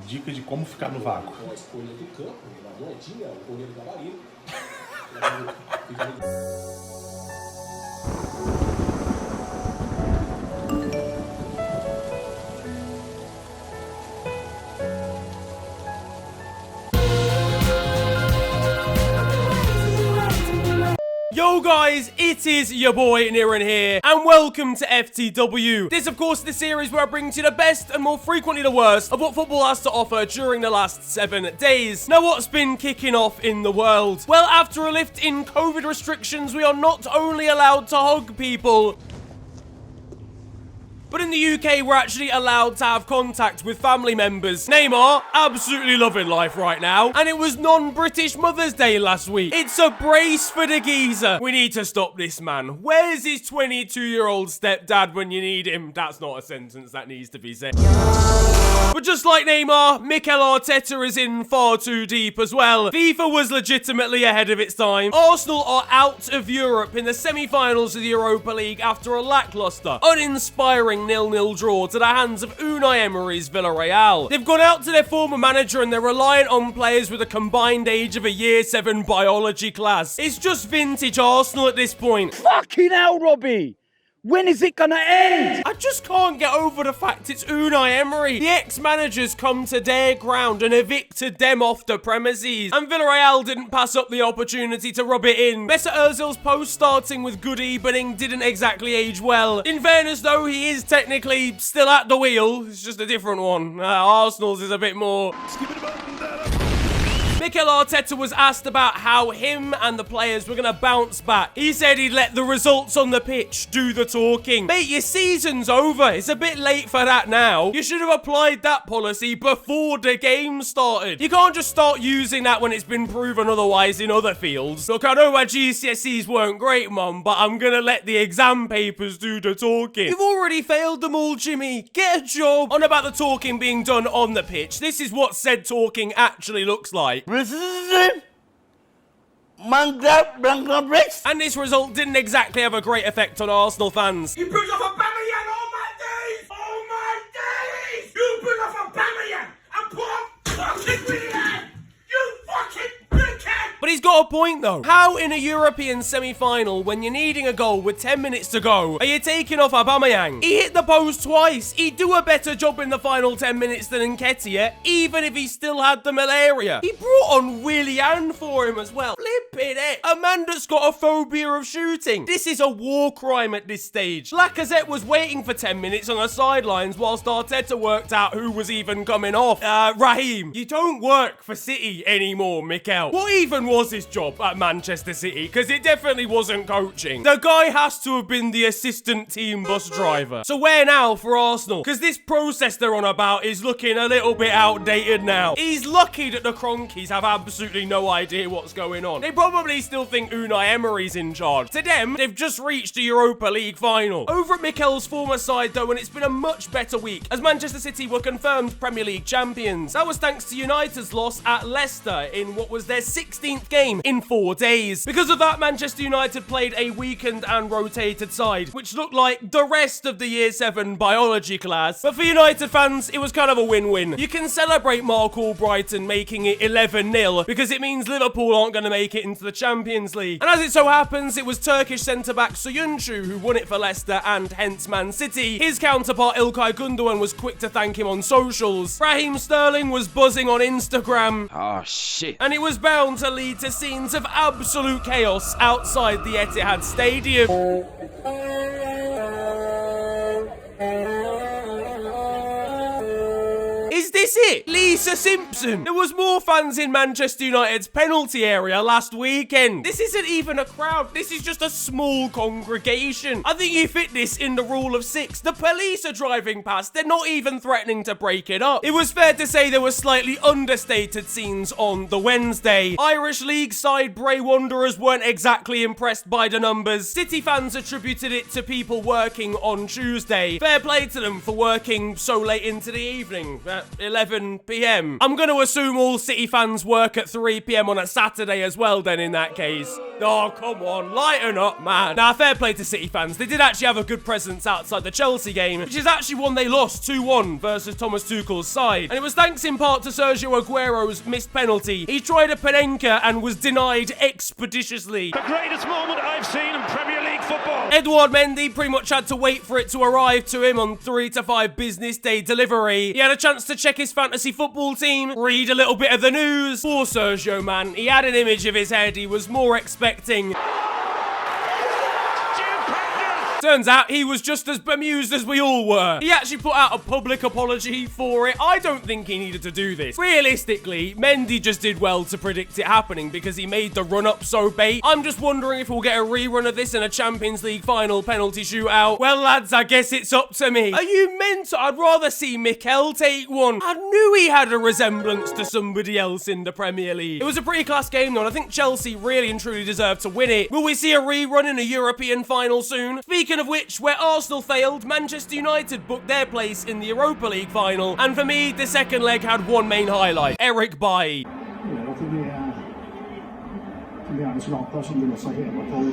Dica de como ficar no vácuo. Com a escolha do campo, na moedinha, o goleiro da Bahia. Yo guys, it is your boy Niran here, and welcome to FTW. This of course is the series where I bring to you the best and more frequently the worst of what football has to offer during the last 7 days. Now what's been kicking off in the world? Well, after a lift in COVID restrictions, we are not only allowed to hug people, but in the UK, we're actually allowed to have contact with family members. Neymar, absolutely loving life right now. And it was non-British Mother's Day last week. It's a brace for the geezer. We need to stop this man. Where's his 22-year-old stepdad when you need him? That's not a sentence that needs to be said. But just like Neymar, Mikel Arteta is in far too deep as well. FIFA was legitimately ahead of its time. Arsenal are out of Europe in the semi-finals of the Europa League after a lackluster, uninspiring 0-0 draw to the hands of Unai Emery's Villarreal. They've gone out to their former manager and they're reliant on players with a combined age of a Year 7 biology class. It's just vintage Arsenal at this point. Fucking hell, Robbie! When is it gonna end? I just can't get over the fact it's Unai Emery. The ex-managers come to their ground and evicted them off the premises. And Villarreal didn't pass up the opportunity to rub it in. Mesut Ozil's post starting with good evening didn't exactly age well. In fairness though, he is technically still at the wheel. It's just a different one. Arsenal's is a bit more... Mikel Arteta was asked about how him and the players were going to bounce back. He said he'd let the results on the pitch do the talking. Mate, your season's over. It's a bit late for that now. You should have applied that policy before the game started. You can't just start using that when it's been proven otherwise in other fields. Look, I know my GCSEs weren't great, Mum, but I'm going to let the exam papers do the talking. You've already failed them all, Jimmy. Get a job. On about the talking being done on the pitch. This is what said talking actually looks like. And this result didn't exactly have a great effect on Arsenal fans. You bring off a Aubameyang all my days! All my days! You bring off a Aubameyang and put on fucking Willian! You fucking dickhead! But he's got a point though. How in a European semi-final, when you're needing a goal with 10 minutes to go, are you taking off Aubameyang? He hit the post twice. He'd do a better job in the final 10 minutes than Nketiah, even if he still had the malaria. He brought on Willian for him as well. Flipping it. A man that's got a phobia of shooting. This is a war crime at this stage. Lacazette was waiting for 10 minutes on the sidelines whilst Arteta worked out who was even coming off. Raheem, you don't work for City anymore, Mikel. What even was his job at Manchester City? Because it definitely wasn't coaching. The guy has to have been the assistant team bus driver. So where now for Arsenal? Because this process they're on about is looking a little bit outdated now. He's lucky that the Cronkies have absolutely no idea what's going on. They probably still think Unai Emery's in charge. To them, they've just reached the Europa League final. Over at Mikel's former side though, and it's been a much better week, as Manchester City were confirmed Premier League champions. That was thanks to United's loss at Leicester in what was their 16th game in 4 days. Because of that, Manchester United played a weakened and rotated side, which looked like the rest of the Year 7 biology class. But for United fans, it was kind of a win-win. You can celebrate Mark Albrighton making it 11-0 because it means Liverpool aren't going to make it into the Champions League. And as it so happens, it was Turkish centre-back Soyuncu who won it for Leicester and hence Man City. His counterpart Ilkay Gundogan was quick to thank him on socials. Raheem Sterling was buzzing on Instagram. Oh, shit. And it was bound to lead to scenes of absolute chaos outside the Etihad Stadium. Is this it? Lisa Simpson. There was more fans in Manchester United's penalty area last weekend. This isn't even a crowd. This is just a small congregation. I think you fit this in the rule of 6. The police are driving past. They're not even threatening to break it up. It was fair to say there were slightly understated scenes on the Wednesday. Irish League side Bray Wanderers weren't exactly impressed by the numbers. City fans attributed it to people working on Tuesday. Fair play to them for working so late into the evening. 11 p.m. I'm going to assume all City fans work at 3 p.m. on a Saturday as well then in that case. Oh, come on, lighten up, man. Now, fair play to City fans. They did actually have a good presence outside the Chelsea game, which is actually one they lost 2-1 versus Thomas Tuchel's side. And it was thanks in part to Sergio Aguero's missed penalty. He tried a Panenka and was denied expeditiously. The greatest moment I've seen in Premier League football. Edouard Mendy pretty much had to wait for it to arrive to him on 3 to 5 business day delivery. He had a chance to check his fantasy football team, read a little bit of the news. Poor Sergio, man. He had an image of his head he was more expecting. Turns out he was just as bemused as we all were. He actually put out a public apology for it. I don't think he needed to do this. Realistically, Mendy just did well to predict it happening because he made the run-up so bait. I'm just wondering if we'll get a rerun of this in a Champions League final penalty shootout. Well, lads, I guess it's up to me. Are you mental? I'd rather see Mikel take one. I knew he had a resemblance to somebody else in the Premier League. It was a pretty class game, though, and I think Chelsea really and truly deserved to win it. Will we see a rerun in a European final soon? Speaking of which, where Arsenal failed, Manchester United booked their place in the Europa League final. And for me, the second leg had one main highlight. Eric Bailly. Yeah, I think to be honest, not personally going to say it, but all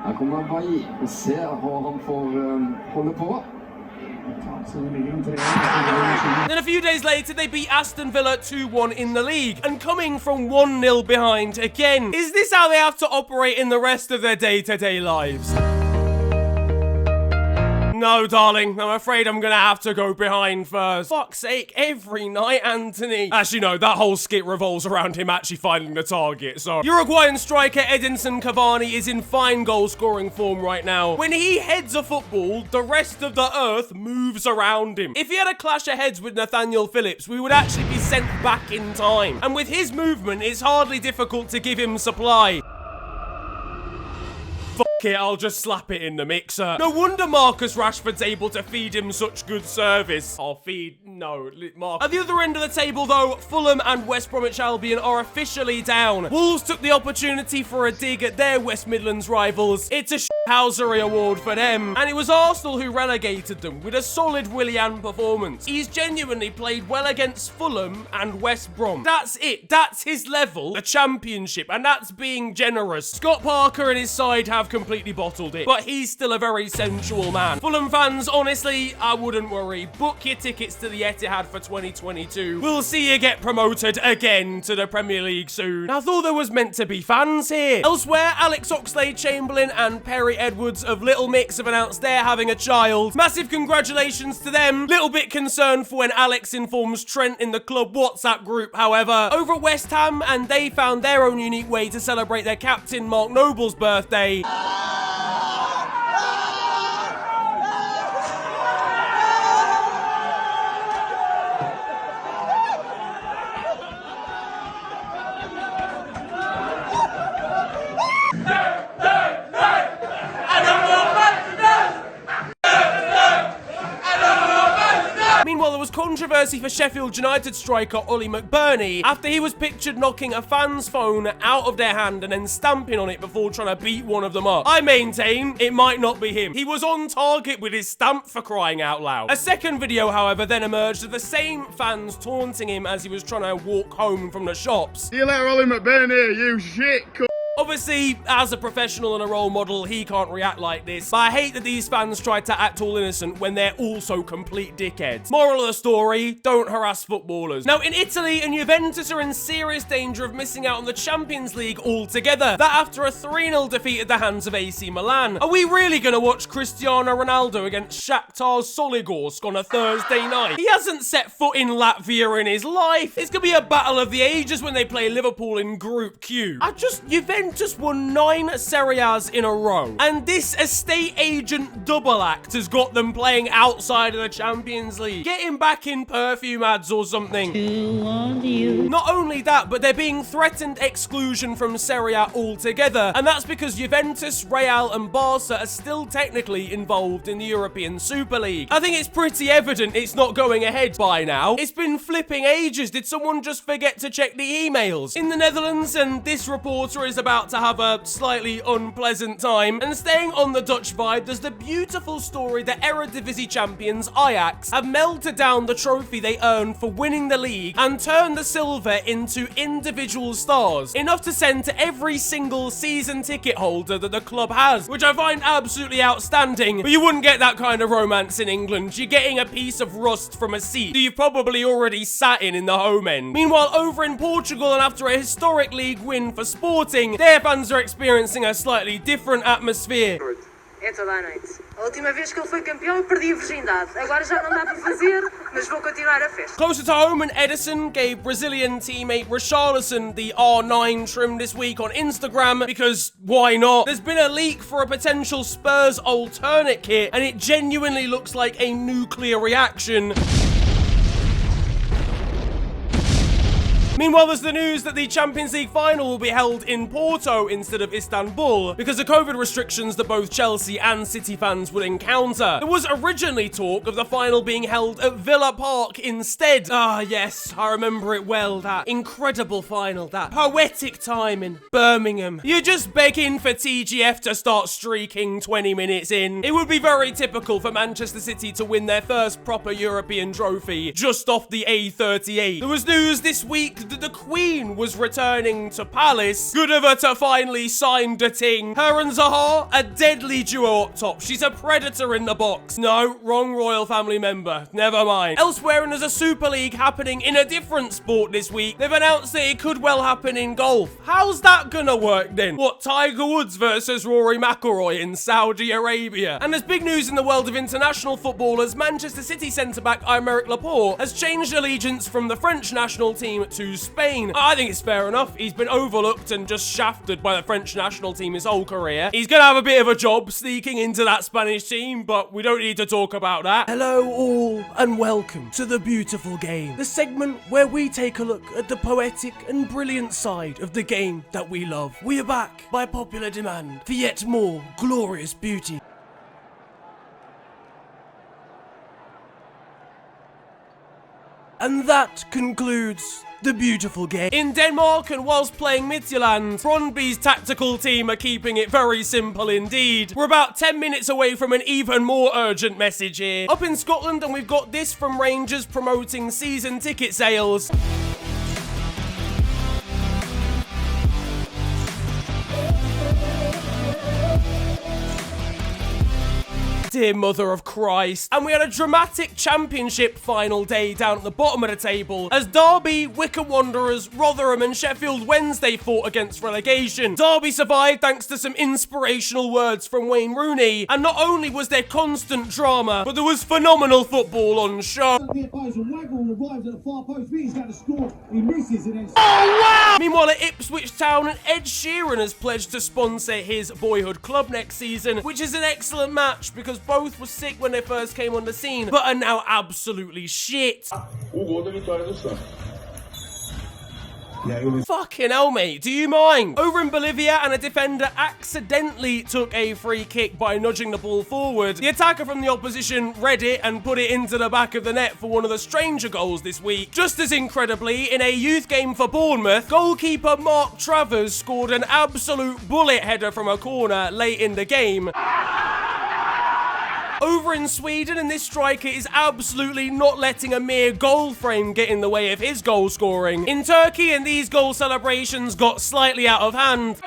Her kommer Bailly og ser hva han får holde på. Then a few days later, they beat Aston Villa 2-1 in the league, and coming from 1-0 behind again. Is this how they have to operate in the rest of their day-to-day lives? No, darling, I'm afraid I'm gonna have to go behind first. Fuck's sake, every night, Anthony. Actually, no, that whole skit revolves around him actually finding the target, so. Uruguayan striker Edinson Cavani is in fine goal-scoring form right now. When he heads a football, the rest of the earth moves around him. If he had a clash of heads with Nathaniel Phillips, we would actually be sent back in time. And with his movement, it's hardly difficult to give him supply. Fuck it, I'll just slap it in the mixer. No wonder Marcus Rashford's able to feed him such good service. Mark. At the other end of the table, though, Fulham and West Bromwich Albion are officially down. Wolves took the opportunity for a dig at their West Midlands rivals. It's a shithousery award for them. And it was Arsenal who relegated them with a solid Willian performance. He's genuinely played well against Fulham and West Brom. That's it. That's his level, the championship, and that's being generous. Scott Parker and his side have completely bottled it, but he's still a very sensual man. Fulham fans, honestly, I wouldn't worry. Book your tickets to the Etihad for 2022. We'll see you get promoted again to the Premier League soon. I thought there was meant to be fans here. Elsewhere, Alex Oxlade-Chamberlain and Perry Edwards of Little Mix have announced they're having a child. Massive congratulations to them. Little bit concerned for when Alex informs Trent in the club WhatsApp group, however. Over at West Ham, and they found their own unique way to celebrate their captain Mark Noble's birthday. Meanwhile, there was controversy for Sheffield United striker Ollie McBurney after he was pictured knocking a fan's phone out of their hand and then stamping on it before trying to beat one of them up. I maintain it might not be him. He was on target with his stamp, for crying out loud. A second video, however, then emerged of the same fans taunting him as he was trying to walk home from the shops. See you later, Ollie McBurney, you shit c***. Obviously, as a professional and a role model, he can't react like this, but I hate that these fans try to act all innocent when they're also complete dickheads. Moral of the story, don't harass footballers. Now, in Italy, and Juventus are in serious danger of missing out on the Champions League altogether. That after a 3-0 defeat at the hands of AC Milan. Are we really going to watch Cristiano Ronaldo against Shakhtar's Soligorsk on a Thursday night? He hasn't set foot in Latvia in his life. It's going to be a battle of the ages when they play Liverpool in Group Q. Juventus won 9 Serie A's in a row, and this estate agent double act has got them playing outside of the Champions League. Get him back in perfume ads or something. Not only that, but they're being threatened exclusion from Serie A altogether, and that's because Juventus, Real and Barca are still technically involved in the European Super League. I think it's pretty evident it's not going ahead by now. It's been flipping ages. Did someone just forget to check the emails? In the Netherlands, and this reporter is about about to have a slightly unpleasant time. And staying on the Dutch vibe, there's the beautiful story that Eredivisie champions Ajax have melted down the trophy they earned for winning the league and turned the silver into individual stars, enough to send to every single season ticket holder that the club has, which I find absolutely outstanding. But you wouldn't get that kind of romance in England. You're getting a piece of rust from a seat that you've probably already sat in the home end. Meanwhile, over in Portugal, and after a historic league win for Sporting, their fans are experiencing a slightly different atmosphere. É toda a noite. A última vez que ele foi campeão, eu perdi a virgindade. Agora já não dá para fazer, mas vou continuar a festa. Closer to home, and Edison gave Brazilian teammate Richarlison the R9 trim this week on Instagram, because why not? There's been a leak for a potential Spurs alternate kit, and it genuinely looks like a nuclear reaction. Meanwhile, there's the news that the Champions League final will be held in Porto instead of Istanbul because of COVID restrictions that both Chelsea and City fans would encounter. There was originally talk of the final being held at Villa Park instead. Ah, yes, I remember it well, that incredible final, that poetic time in Birmingham. You're just begging for TGF to start streaking 20 minutes in. It would be very typical for Manchester City to win their first proper European trophy just off the A38. There was news this week that the Queen was returning to Palace. Good of her to finally sign the ting. Her and Zaha, a deadly duo up top. She's a predator in the box. No, wrong royal family member. Never mind. Elsewhere, and there's a Super League happening in a different sport this week. They've announced that it could well happen in golf. How's that gonna work then? What, Tiger Woods versus Rory McIlroy in Saudi Arabia? And there's big news in the world of international football as Manchester City centre-back Aymeric Laporte has changed allegiance from the French national team to Spain. I think it's fair enough. He's been overlooked and just shafted by the French national team his whole career. He's gonna have a bit of a job sneaking into that Spanish team, but we don't need to talk about that. Hello all, and welcome to The Beautiful Game, the segment where we take a look at the poetic and brilliant side of the game that we love. We are back by popular demand for yet more glorious beauty. And that concludes The Beautiful Game. In Denmark, and whilst playing Midtjylland, Brøndby's tactical team are keeping it very simple indeed. We're about 10 minutes away from an even more urgent message here. Up in Scotland, and we've got this from Rangers promoting season ticket sales. Dear Mother of Christ. And we had a dramatic championship final day down at the bottom of the table as Derby, Wycombe Wanderers, Rotherham and Sheffield Wednesday fought against relegation. Derby survived thanks to some inspirational words from Wayne Rooney, and not only was there constant drama, but there was phenomenal football on show. Oh wow! Meanwhile at Ipswich Town, and Ed Sheeran has pledged to sponsor his boyhood club next season, which is an excellent match because both were sick when they first came on the scene, but are now absolutely shit. Fucking hell, mate, do you mind? Over in Bolivia, and a defender accidentally took a free kick by nudging the ball forward. The attacker from the opposition read it and put it into the back of the net for one of the stranger goals this week. Just as incredibly, in a youth game for Bournemouth, goalkeeper Mark Travers scored an absolute bullet header from a corner late in the game. Over in Sweden, and this striker is absolutely not letting a mere goal frame get in the way of his goal scoring. In Turkey, and these goal celebrations got slightly out of hand.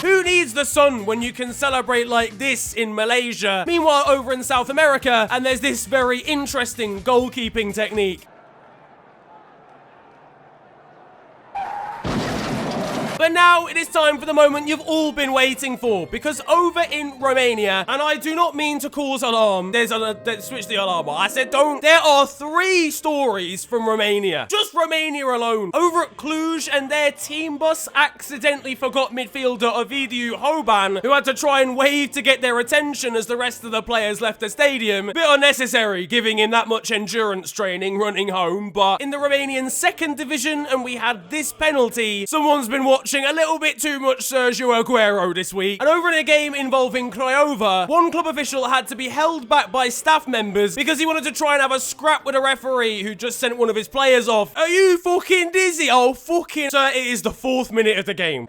Who needs the sun when you can celebrate like this in Malaysia? Meanwhile, over in South America, and there's this very interesting goalkeeping technique. But now it is time for the moment you've all been waiting for, because over in Romania, and I do not mean to cause alarm, switch the alarm on. I said don't. There are 3 stories from Romania. Just Romania alone. Over at Cluj, and their team bus accidentally forgot midfielder Ovidiu Hoban, who had to try and wave to get their attention as the rest of the players left the stadium. Bit unnecessary, giving him that much endurance training running home, but in the Romanian 2nd division, and we had this penalty, someone's been watching watching a little bit too much Sergio Aguero this week. And over in a game involving Craiova, one club official had to be held back by staff members because he wanted to try and have a scrap with a referee who just sent one of his players off. Are you fucking dizzy? Oh, fucking... Sir, it is the 4th minute of the game.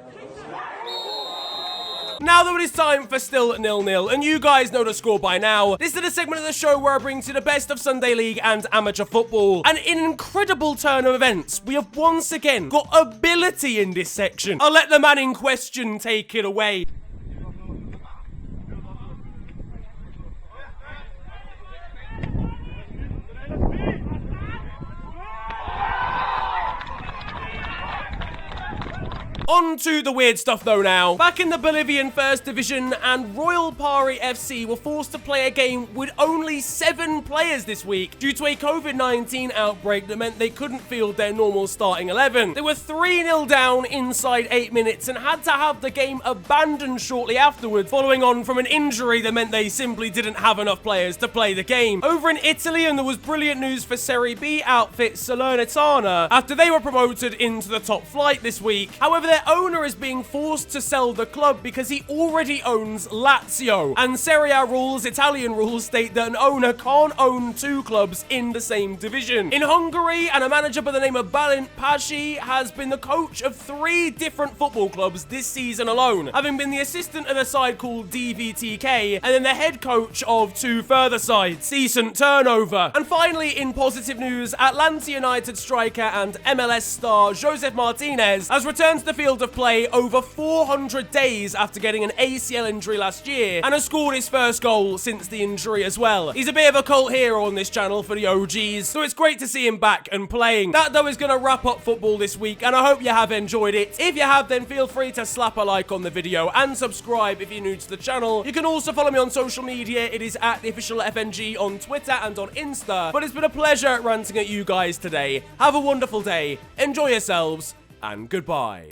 Now though, it is time for Still 0-0, and you guys know the score by now. This is the segment of the show where I bring to you the best of Sunday League and amateur football. And in an incredible turn of events, we have once again got ability in this section. I'll let the man in question take it away. On to the weird stuff though now. Back in the Bolivian First Division, and Royal Pari FC were forced to play a game with only 7 players this week due to a COVID-19 outbreak that meant they couldn't field their normal starting 11. They were 3-0 down inside 8 minutes and had to have the game abandoned shortly afterwards, following on from an injury that meant they simply didn't have enough players to play the game. Over in Italy, and there was brilliant news for Serie B outfit Salernitana after they were promoted into the top flight this week. However, their owner is being forced to sell the club because he already owns Lazio. And Serie A rules, Italian rules, state that an owner can't own 2 clubs in the same division. In Hungary, and a manager by the name of Balint Pasi has been the coach of 3 different football clubs this season alone, having been the assistant at a side called DVTK, and then the head coach of 2 further sides. Decent turnover. And finally, in positive news, Atlanta United striker and MLS star Josef Martinez has returned to the field of play over 400 days after getting an ACL injury last year, and has scored his first goal since the injury as well. He's a bit of a cult hero on this channel for the OGs, so it's great to see him back and playing. That though is going to wrap up football this week, and I hope you have enjoyed it. If you have, then feel free to slap a like on the video and subscribe if you're new to the channel. You can also follow me on social media. It is at the official FNG on Twitter and on Insta. But it's been a pleasure ranting at you guys today. Have a wonderful day, enjoy yourselves, and goodbye.